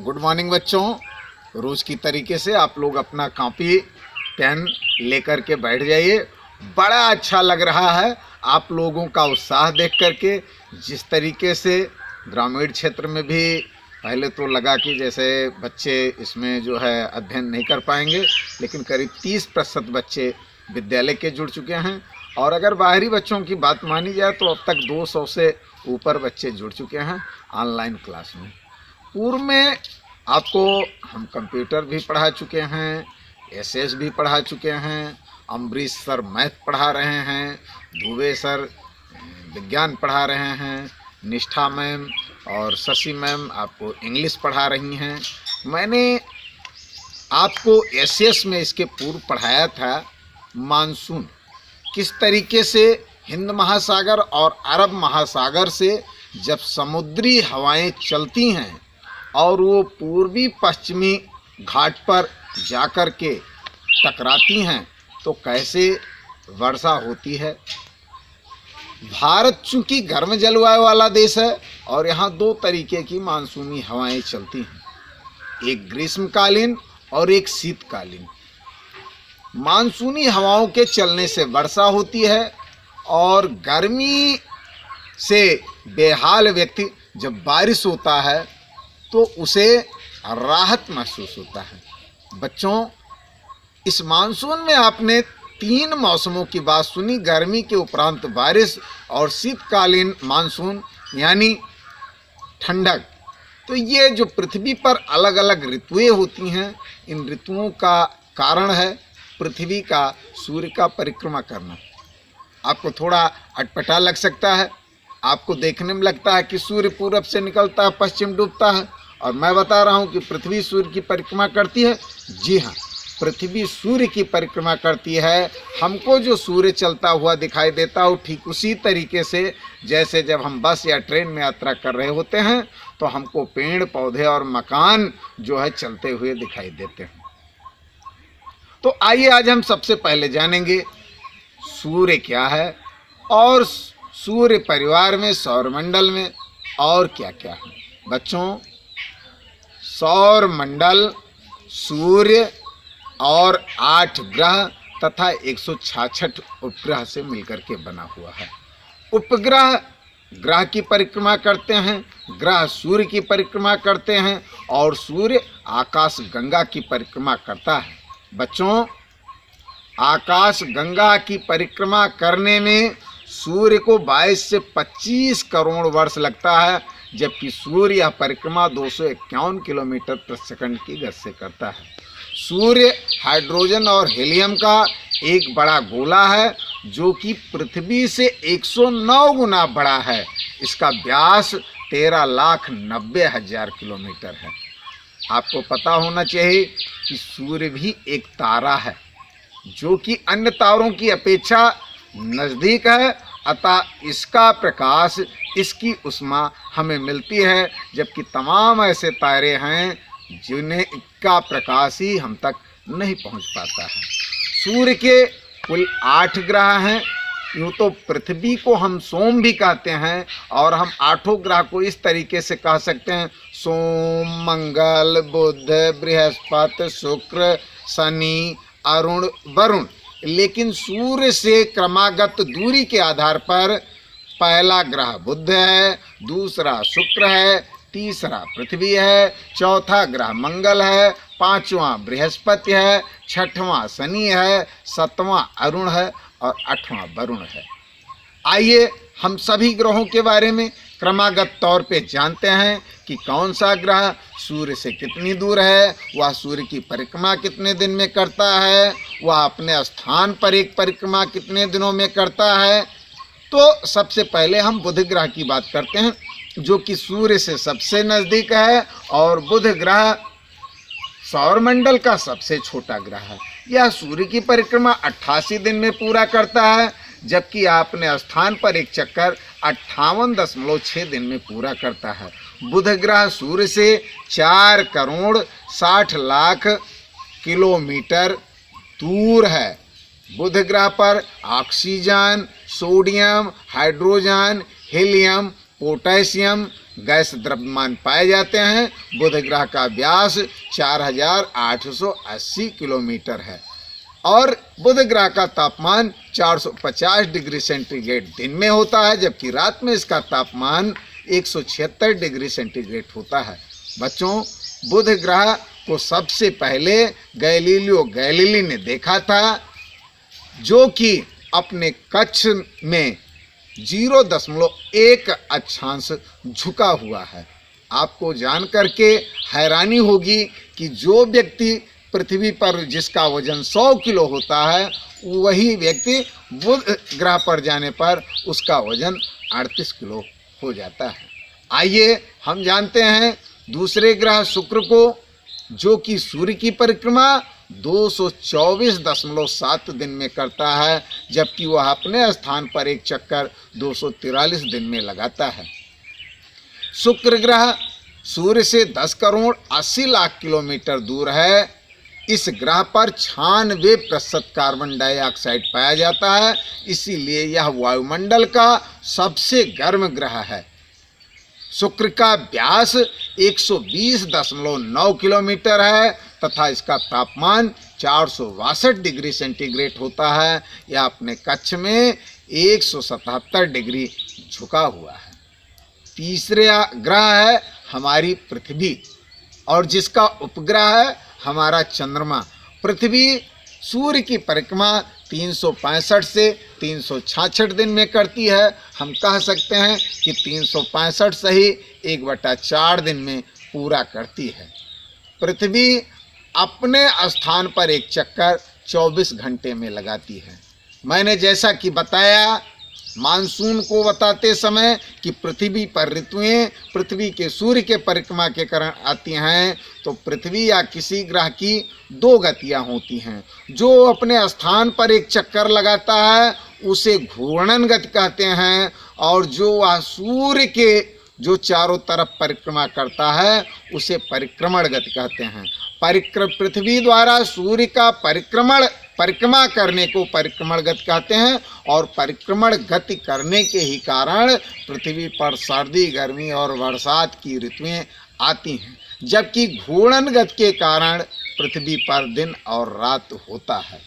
Good morning बच्चों। रोज़ की तरीके से आप लोग अपना कॉपी पेन लेकर के बैठ जाइए। बड़ा अच्छा लग रहा है आप लोगों का उत्साह देख करके। जिस तरीके से ग्रामीण क्षेत्र में भी पहले तो लगा कि जैसे बच्चे इसमें जो है अध्ययन नहीं कर पाएंगे, लेकिन करीब 30% बच्चे विद्यालय के जुड़ चुके हैं। और अगर बाहरी बच्चों की बात मानी जाए तो अब तक 200 से ऊपर बच्चे जुड़ चुके हैं ऑनलाइन क्लास में। पूर्व में आपको हम कंप्यूटर भी पढ़ा चुके हैं, एसएस भी पढ़ा चुके हैं, अम्बरीश सर मैथ पढ़ा रहे हैं, दुबे सर विज्ञान पढ़ा रहे हैं, निष्ठा मैम और शशि मैम आपको इंग्लिश पढ़ा रही हैं। मैंने आपको एसएस में इसके पूर्व पढ़ाया था मानसून, किस तरीके से हिंद महासागर और अरब महासागर से जब समुद्री हवाएं चलती हैं और वो पूर्वी पश्चिमी घाट पर जाकर के टकराती हैं तो कैसे वर्षा होती है। भारत चूंकि गर्म जलवायु वाला देश है और यहाँ दो तरीके की मानसूनी हवाएं चलती हैं, एक ग्रीष्मकालीन और एक शीतकालीन। मानसूनी हवाओं के चलने से वर्षा होती है और गर्मी से बेहाल व्यक्ति जब बारिश होता है तो उसे राहत महसूस होता है। बच्चों, इस मानसून में आपने 3 मौसमों की बात सुनी, गर्मी के उपरांत बारिश और शीतकालीन मानसून यानी ठंडक। तो ये जो पृथ्वी पर अलग अलग ऋतुएं होती हैं, इन ऋतुओं का कारण है पृथ्वी का सूर्य का परिक्रमा करना। आपको थोड़ा अटपटा लग सकता है, आपको देखने में लगता है कि सूर्य पूरब से निकलता है, पश्चिम डूबता है, और मैं बता रहा हूं कि पृथ्वी सूर्य की परिक्रमा करती है। जी हाँ, पृथ्वी सूर्य की परिक्रमा करती है। हमको जो सूर्य चलता हुआ दिखाई देता हो ठीक उसी तरीके से जैसे जब हम बस या ट्रेन में यात्रा कर रहे होते हैं तो हमको पेड़ पौधे और मकान जो है चलते हुए दिखाई देते हैं। तो आइए आज हम सबसे पहले जानेंगे सूर्य क्या है और सूर्य परिवार में सौरमंडल में और क्या क्या है। बच्चों, सौरमंडल सूर्य और 8 ग्रह तथा 166 उपग्रह से मिलकर के बना हुआ है। उपग्रह ग्रह की परिक्रमा करते हैं, ग्रह सूर्य की परिक्रमा करते हैं और सूर्य आकाश गंगा की परिक्रमा करता है। बच्चों, आकाश गंगा की परिक्रमा करने में सूर्य को 22 से 25 करोड़ वर्ष लगता है, जबकि सूर्य यह परिक्रमा 251 किलोमीटर प्रति सेकंड की गति से करता है। सूर्य हाइड्रोजन और हीलियम का एक बड़ा गोला है जो कि पृथ्वी से 109 गुना बड़ा है। इसका व्यास 13,90,000 किलोमीटर है। आपको पता होना चाहिए कि सूर्य भी एक तारा है जो कि अन्य तारों की अपेक्षा नज़दीक है, अतः इसका प्रकाश, इसकी ऊष्मा हमें मिलती है, जबकि तमाम ऐसे तारे हैं जिन्हें इसका प्रकाश ही हम तक नहीं पहुंच पाता है। सूर्य के कुल 8 ग्रह हैं। यूँ तो पृथ्वी को हम सोम भी कहते हैं और हम 8 ग्रह को इस तरीके से कह सकते हैं: सोम, मंगल, बुध, बृहस्पति, शुक्र, शनि, अरुण, वरुण। लेकिन सूर्य से क्रमागत दूरी के आधार पर पहला ग्रह बुध है, दूसरा शुक्र है, तीसरा पृथ्वी है, चौथा ग्रह मंगल है, पांचवा बृहस्पति है, छठवां शनि है, सातवां अरुण है और 8वां वरुण है। आइए हम सभी ग्रहों के बारे में क्रमागत तौर पे जानते हैं कि कौन सा ग्रह सूर्य से कितनी दूर है, वह सूर्य की परिक्रमा कितने दिन में करता है, वह अपने स्थान पर एक परिक्रमा कितने दिनों में करता है। तो सबसे पहले हम बुध ग्रह की बात करते हैं जो कि सूर्य से सबसे नज़दीक है और बुध ग्रह सौरमंडल का सबसे छोटा ग्रह है। यह सूर्य की परिक्रमा 88 दिन में पूरा करता है, जबकि अपने स्थान पर एक चक्कर 58.6 दिन में पूरा करता है। बुध ग्रह सूर्य से 4 करोड़ 60 लाख किलोमीटर दूर है। बुध ग्रह पर oxygen, sodium, hydrogen, helium, potassium, gas द्रव्यमान पाए जाते हैं। बुध ग्रह का व्यास 4880 किलोमीटर है और बुध ग्रह का तापमान 450 डिग्री सेंटीग्रेड दिन में होता है, जबकि रात में इसका तापमान 176 डिग्री सेंटीग्रेड होता है। बच्चों, बुध ग्रह को सबसे पहले गैलीलियो गैलीली ने देखा था, जो कि अपने कक्ष में 0.1 अक्षांश झुका हुआ है। आपको जान करके हैरानी होगी कि जो व्यक्ति पृथ्वी पर जिसका वजन 100 किलो होता है, वही व्यक्ति बुध ग्रह पर जाने पर उसका वजन 38 किलो हो जाता है। आइए हम जानते हैं दूसरे ग्रह शुक्र को, जो कि सूर्य की परिक्रमा 224.7 दिन में करता है, जबकि वह अपने स्थान पर एक चक्कर 243 दिन में लगाता है। शुक्र ग्रह सूर्य से 10 करोड़ 80 लाख किलोमीटर दूर है। इस ग्रह पर 96% कार्बन डाइऑक्साइड पाया जाता है, इसीलिए यह वायुमंडल का सबसे गर्म ग्रह है। शुक्र का व्यास 120.9 किलोमीटर है तथा इसका तापमान 462 डिग्री सेंटीग्रेड होता है। यह अपने कक्ष में 177 डिग्री झुका हुआ है। तीसरा ग्रह है हमारी पृथ्वी और जिसका उपग्रह है हमारा चंद्रमा। पृथ्वी सूर्य की परिक्रमा 365 से 366 दिन में करती है। हम कह सकते हैं कि 365 सही 1/4 दिन में पूरा करती है। पृथ्वी अपने स्थान पर एक चक्कर 24 घंटे में लगाती है। मैंने जैसा कि बताया मानसून को बताते समय कि पृथ्वी पर ऋतुएं पृथ्वी के सूर्य के परिक्रमा के कारण आती हैं, तो पृथ्वी या किसी ग्रह की 2 गतियां होती हैं। जो अपने स्थान पर एक चक्कर लगाता है उसे घूर्णन गति कहते हैं, और जो वह सूर्य के जो चारों तरफ परिक्रमा करता है उसे परिक्रमण गति कहते हैं। पृथ्वी द्वारा सूर्य का परिक्रमा करने को परिक्रमण गति कहते हैं, और परिक्रमण गति करने के ही कारण पृथ्वी पर सर्दी, गर्मी और बरसात की ऋतुएं आती हैं, जबकि घूर्णन गति के कारण पृथ्वी पर दिन और रात होता है।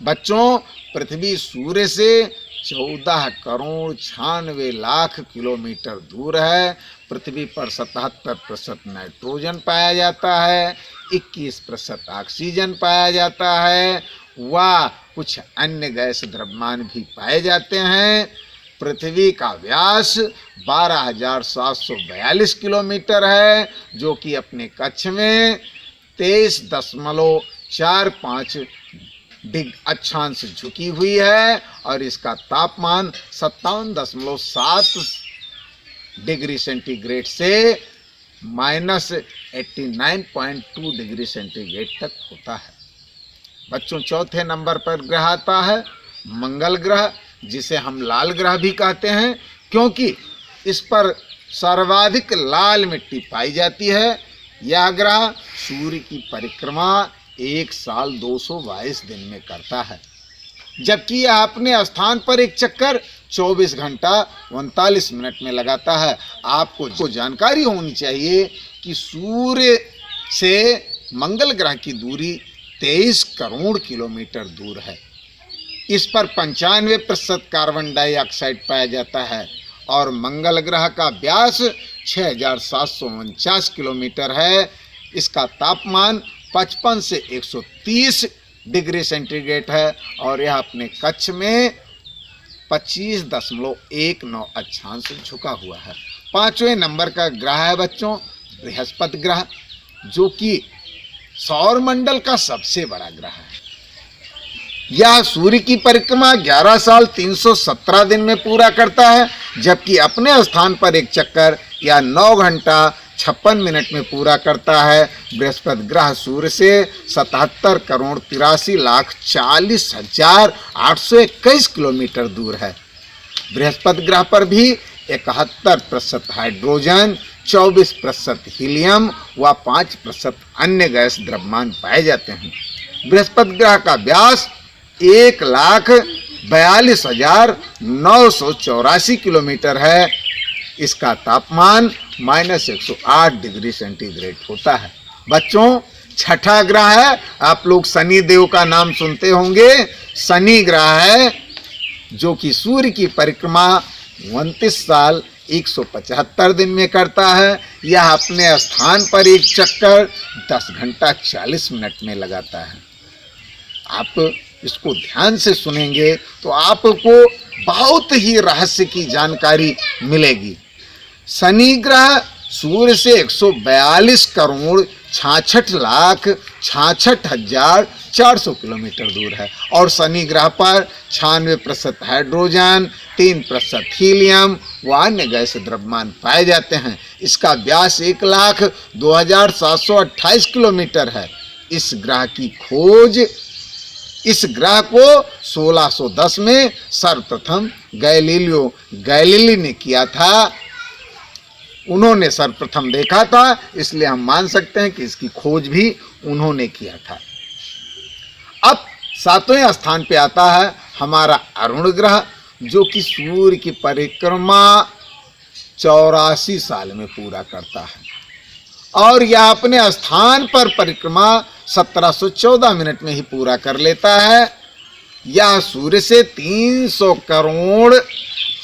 बच्चों, पृथ्वी सूर्य से 14 करोड़ 96 लाख किलोमीटर दूर है। पृथ्वी पर 77% नाइट्रोजन पाया जाता है, 21% ऑक्सीजन पाया जाता है, व कुछ अन्य गैस द्रव्यमान भी पाए जाते हैं। पृथ्वी का व्यास 12,742 किलोमीटर है, जो कि अपने कक्ष में 23.45 अक्षांश झुकी हुई है, और इसका तापमान 57.7 डिग्री सेंटीग्रेड से -89.2 डिग्री सेंटीग्रेड तक होता है। बच्चों, चौथे नंबर पर ग्रह आता है मंगल ग्रह, जिसे हम लाल ग्रह भी कहते हैं, क्योंकि इस पर सर्वाधिक लाल मिट्टी पाई जाती है। यह ग्रह सूर्य की परिक्रमा 1 साल 222 दिन में करता है, जबकि यह अपने स्थान पर एक चक्कर 24 घंटा 39 मिनट में लगाता है। आपको जानकारी होनी चाहिए कि सूर्य से मंगल ग्रह की दूरी 23 करोड़ किलोमीटर दूर है। इस पर 95% कार्बन डाइऑक्साइड पाया जाता है, और मंगल ग्रह का व्यास 6749 किलोमीटर है। इसका तापमान 55 से 130 डिग्री सेंटीग्रेड है, और यह अपने कक्ष में 25.19 अक्षांश झुका हुआ है। 5वें नंबर का ग्रह है बच्चों बृहस्पति ग्रह, जो कि सौर मंडल का सबसे बड़ा ग्रह है। यह सूर्य की परिक्रमा 11 साल 317 दिन में पूरा करता है, जबकि अपने स्थान पर एक चक्कर या 9 घंटा 56 मिनट में पूरा करता है। बृहस्पति ग्रह सूर्य से 77 करोड़ 83 लाख 40 हजार 821 किलोमीटर दूर है। बृहस्पति ग्रह पर भी 71% हाइड्रोजन, 24% हीलियम व 5% अन्य गैस द्रव्यमान पाए जाते हैं। बृहस्पति ग्रह का व्यास 1,42,984 किलोमीटर है। इसका तापमान -108 डिग्री सेंटीग्रेड होता है। बच्चों, छठा ग्रह है, आप लोग शनि देव का नाम सुनते होंगे। शनि ग्रह है जो कि सूर्य की परिक्रमा 29 साल 175 दिन में करता है। यह अपने स्थान पर एक चक्कर 10 घंटा 40 मिनट में लगाता है। आप इसको ध्यान से सुनेंगे तो आपको बहुत ही रहस्य की जानकारी मिलेगी। शनि ग्रह सूर्य से 142 करोड़ 66,66,400 किलोमीटर दूर है और शनि ग्रह पर 96% हाइड्रोजन, 3% हीलियम व अन्य गैस द्रव्यमान पाए जाते हैं। इसका व्यास 1,02,728 किलोमीटर है। इस ग्रह को 1610 में सर्वप्रथम गैलीलियो गैलीली ने किया था। उन्होंने सर्वप्रथम देखा था, इसलिए हम मान सकते हैं कि इसकी खोज भी उन्होंने किया था। अब 7वें स्थान पे आता है हमारा अरुण ग्रह, जो कि सूर्य की परिक्रमा 84 साल में पूरा करता है और यह अपने स्थान पर परिक्रमा 1714 मिनट में ही पूरा कर लेता है। यह सूर्य से 300 करोड़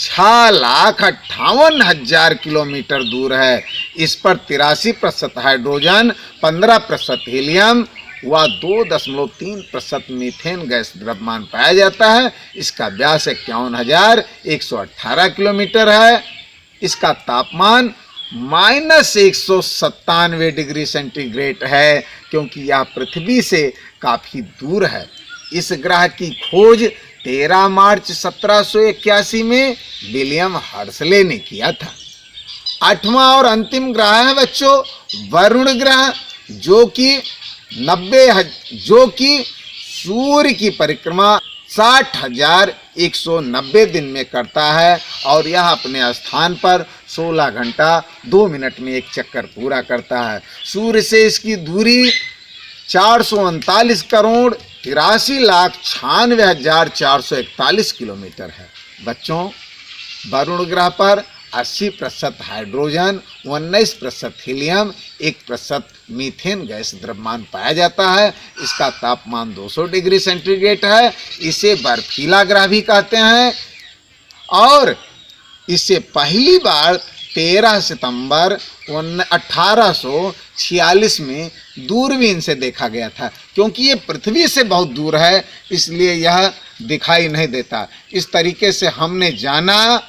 6,58,000 किलोमीटर दूर है। इस पर 83% हाइड्रोजन, 15% हीलियम व 2.3% मीथेन गैस द्रव्यमान पाया जाता है। इसका व्यास 51,118 किलोमीटर है। इसका तापमान -197 डिग्री सेंटीग्रेड है, क्योंकि यह पृथ्वी से काफी दूर है। इस ग्रह की खोज 13 मार्च 1781 में विलियम हर्शले ने किया था। 8वां और अंतिम ग्रह है बच्चों वरुण ग्रह, जो कि सूर्य की परिक्रमा 60,190 दिन में करता है और यह अपने स्थान पर 16 घंटा 2 मिनट में एक चक्कर पूरा करता है। सूर्य से इसकी दूरी 439 करोड़ 83,96,441 किलोमीटर है। बच्चों, वरुण ग्रह पर 80% हाइड्रोजन, 19% हीलियम, 1% मीथेन गैस द्रव्यमान पाया जाता है। इसका तापमान 200 डिग्री सेंटीग्रेड है। इसे बर्फीला ग्रह भी कहते हैं और इसे पहली बार 13 सितंबर 1846 में दूरबीन से देखा गया था। क्योंकि ये पृथ्वी से बहुत दूर है, इसलिए यह दिखाई नहीं देता। इस तरीके से हमने जाना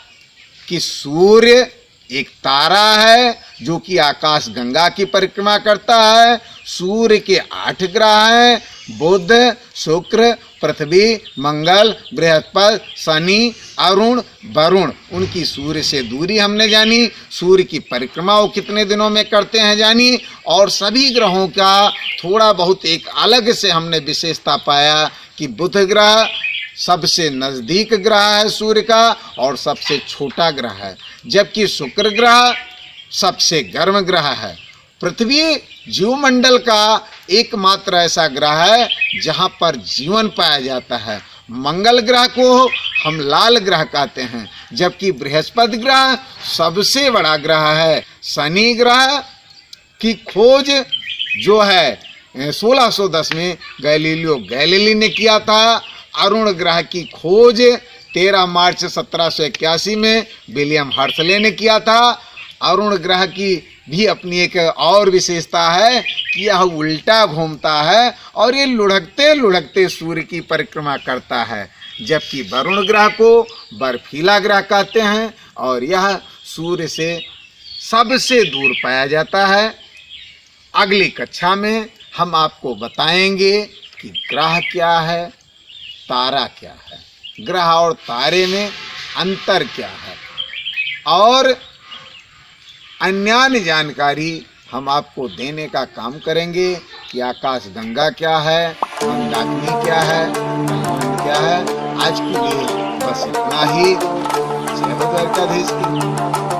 कि सूर्य एक तारा है जो कि आकाश गंगा की परिक्रमा करता है। सूर्य के 8 ग्रह हैं, बुध, शुक्र, पृथ्वी, मंगल, बृहस्पति, शनि, अरुण, वरुण। उनकी सूर्य से दूरी हमने जानी, सूर्य की परिक्रमा वो कितने दिनों में करते हैं जानी, और सभी ग्रहों का थोड़ा बहुत एक अलग से हमने विशेषता पाया कि बुध ग्रह सबसे नज़दीक ग्रह है सूर्य का और सबसे छोटा ग्रह है, जबकि शुक्र ग्रह सबसे गर्म ग्रह है। पृथ्वी जीवमंडल का एकमात्र ऐसा ग्रह है जहाँ पर जीवन पाया जाता है। मंगल ग्रह को हम लाल ग्रह कहते हैं, जबकि बृहस्पति ग्रह सबसे बड़ा ग्रह है। शनि ग्रह की खोज जो है 1610 में गैलीलियो गैलीली ने किया था। अरुण ग्रह की खोज 13 मार्च 1781 में विलियम हर्शले ने किया था। अरुण ग्रह की भी अपनी एक और विशेषता है कि यह उल्टा घूमता है और ये लुढ़कते लुढ़कते सूर्य की परिक्रमा करता है, जबकि वरुण ग्रह को बर्फीला ग्रह कहते हैं और यह सूर्य से सबसे दूर पाया जाता है। अगली कक्षा में हम आपको बताएंगे कि ग्रह क्या है, तारा क्या है, ग्रह और तारे में अंतर क्या है, और अन्य जानकारी हम आपको देने का काम करेंगे कि आकाश गंगा क्या है, मंदाकिनी क्या है, क्या है। आज के लिए बस इतना ही। जय द्वारकाधीश की।